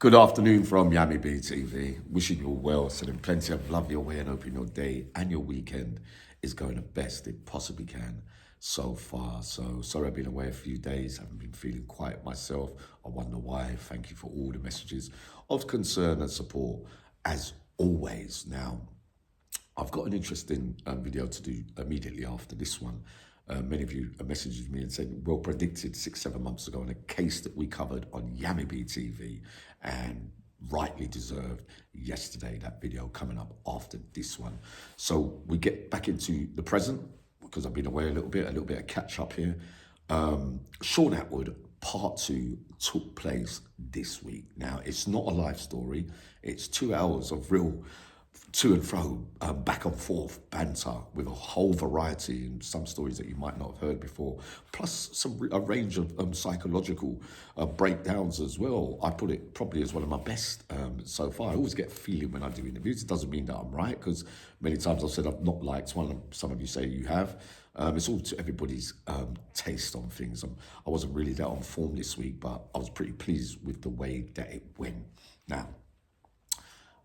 Good afternoon from Yami BTV. Wishing you all well, sending plenty of love your way and hoping your day and your weekend is going the best it possibly can so far. So sorry I've been away a few days. I haven't been feeling quite myself. I wonder why. Thank you for all the messages of concern and support as always. Now, I've got an interesting video to do immediately after this one. Many of you messaged me and said, well predicted 6-7 months ago in a case that we covered on Yami BTV, and rightly deserved yesterday, that video coming up after this one. So we get back into the present because I've been away a little bit of catch up here. Shawn Atwood part 2 took place this week. Now, it's not a life story. It's 2 hours of real to and fro, back and forth banter with a whole variety and some stories that you might not have heard before, plus a range of psychological breakdowns as well. I put it probably as one of my best so far. I always get a feeling when I do interviews. It doesn't mean that I'm right, because many times I've said I've not liked one, some of you say you have. It's all to everybody's taste on things. I wasn't really that on form this week, but I was pretty pleased with the way that it went. Now,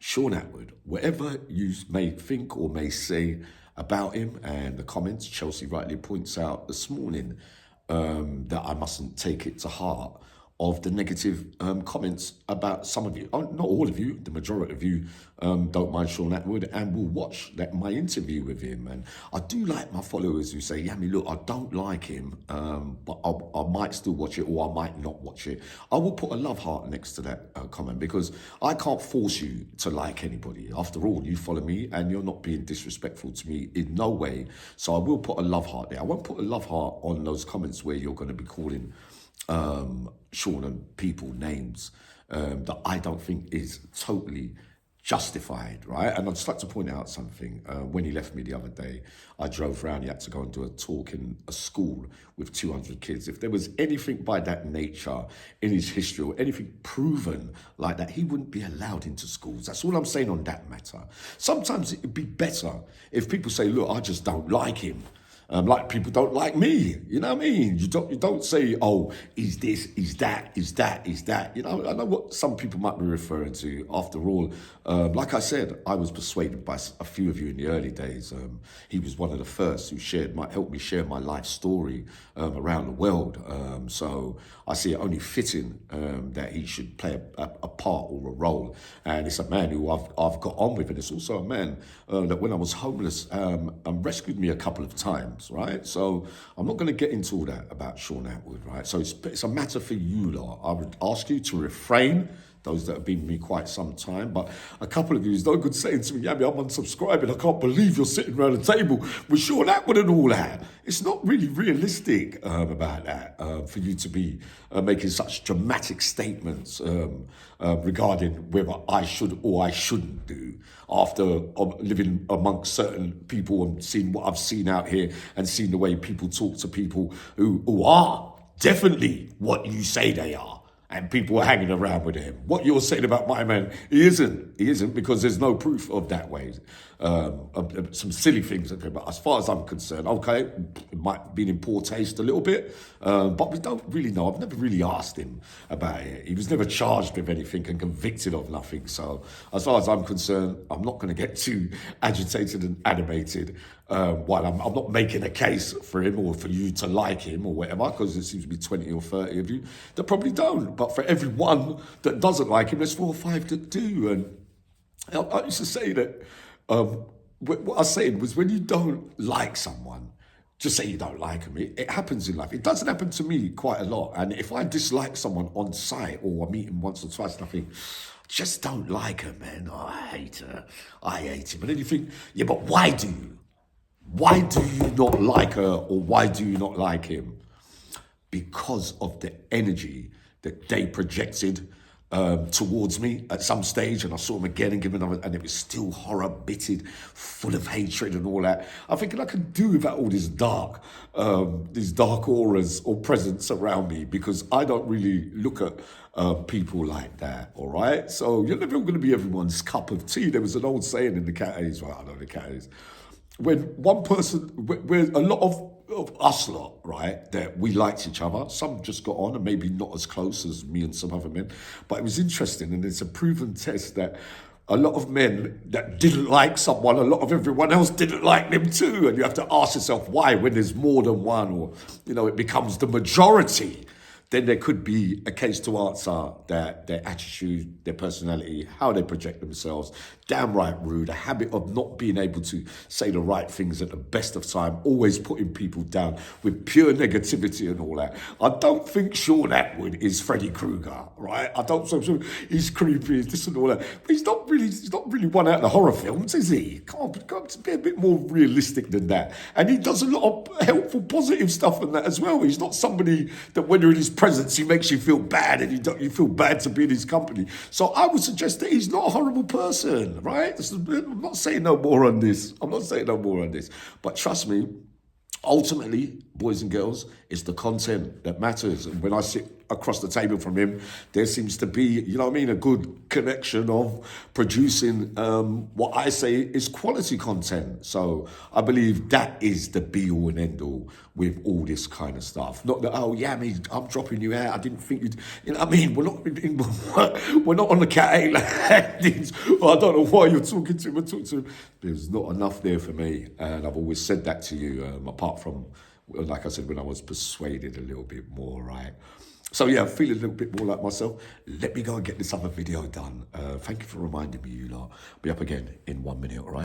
Shawn Atwood, whatever you may think or may say about him, and the comments, Chelsea rightly points out this morning that I mustn't take it to heart, of the negative comments about some of you. Oh, not all of you, the majority of you don't mind Shawn Atwood and will watch my interview with him. And I do like my followers who say, Yami, look, I don't like him, but I might still watch it, or I might not watch it. I will put a love heart next to that comment, because I can't force you to like anybody. After all, you follow me and you're not being disrespectful to me in no way. So I will put a love heart there. I won't put a love heart on those comments where you're going to be calling Shawn and people names that I don't think is totally justified, right? And I'd just like to point out something. When he left me the other day, I drove around. He had to go and do a talk in a school with 200 kids. If there was anything by that nature in his history, or anything proven like that, he wouldn't be allowed into schools. That's all I'm saying on that matter. Sometimes it'd be better if people say, look, I just don't like him. Like people don't like me, you know what I mean? You don't say, oh, he's this, he's that, he's that, he's that. You know, I know what some people might be referring to. After all, like I said, I was persuaded by a few of you in the early days. He was one of the first who helped me share my life story around the world. So I see it only fitting that he should play a part or a role. And it's a man who I've got on with, and it's also a man that when I was homeless rescued me a couple of times. Right, so I'm not going to get into all that about Shawn Atwood, right? So it's a matter for you lot. I would ask you to refrain, those that have been with me quite some time, but a couple of you is no good saying to me, Yami, I'm unsubscribing, I can't believe you're sitting around the table with Shawn Atwood and all that. It's not really realistic about that, for you to be making such dramatic statements regarding whether I should or I shouldn't do, after living amongst certain people and seeing what I've seen out here and seeing the way people talk to people who are definitely what you say they are. And people are hanging around with him. What you're saying about my man, he isn't, because there's no proof of that way. Some silly things, but as far as I'm concerned, okay, it might have been in poor taste a little bit, but we don't really know. I've never really asked him about it. He was never charged with anything and convicted of nothing. So as far as I'm concerned, I'm not going to get too agitated and animated while I'm not making a case for him or for you to like him or whatever, because there seems to be 20 or 30 of you that probably don't. But for every one that doesn't like him, there's 4 or 5 that do. And I used to say that what I was saying was, when you don't like someone, just say you don't like them. It happens in life. It doesn't happen to me quite a lot. And if I dislike someone on sight, or I meet him once or twice and I think, just don't like her, man. Oh, I hate her. I hate him. And then you think, yeah, but why do you? Why do you not like her, or why do you not like him? Because of the energy that they projected towards me at some stage, and I saw him again and give him another, and it was still horror-bitted, full of hatred and all that. I'm thinking I can do without all these dark auras or presence around me, because I don't really look at people like that, all right? So you're never going to be everyone's cup of tea. There was an old saying in the cat age, right? I know the cat age. When one person, where a lot of of us lot, right, that we liked each other. Some just got on and maybe not as close as me and some other men. But it was interesting, and it's a proven test that a lot of men that didn't like someone, a lot of everyone else didn't like them too. And you have to ask yourself why when there's more than one, or, you know, it becomes the majority. Then there could be a case to answer that their attitude, their personality, how they project themselves, downright rude, a habit of not being able to say the right things at the best of time, always putting people down with pure negativity and all that. I don't think Shawn Atwood is Freddy Krueger, right? I don't think he's creepy, this and all that. But he's not really one out of the horror films, is he? Come on, be a bit more realistic than that. And he does a lot of helpful, positive stuff in that as well. He's not somebody that when you're in his presence, he makes you feel bad and you feel bad to be in his company. So I would suggest that he's not a horrible person, right? I'm not saying no more on this. But trust me, ultimately, boys and girls, it's the content that matters. And when I sit across the table from him, there seems to be, you know what I mean, a good connection of producing what I say is quality content. So I believe that is the be all and end all with all this kind of stuff. Not that, oh yeah, I'm dropping you out. I didn't think you'd, you know what I mean? We're not on the Cat A landings. I don't know why you're talking to him. There's not enough there for me. And I've always said that to you, apart from, like I said, when I was persuaded a little bit more, right? So yeah, I'm feeling a little bit more like myself. Let me go and get this other video done. Thank you for reminding me, you lot. Be up again in 1 minute, all right?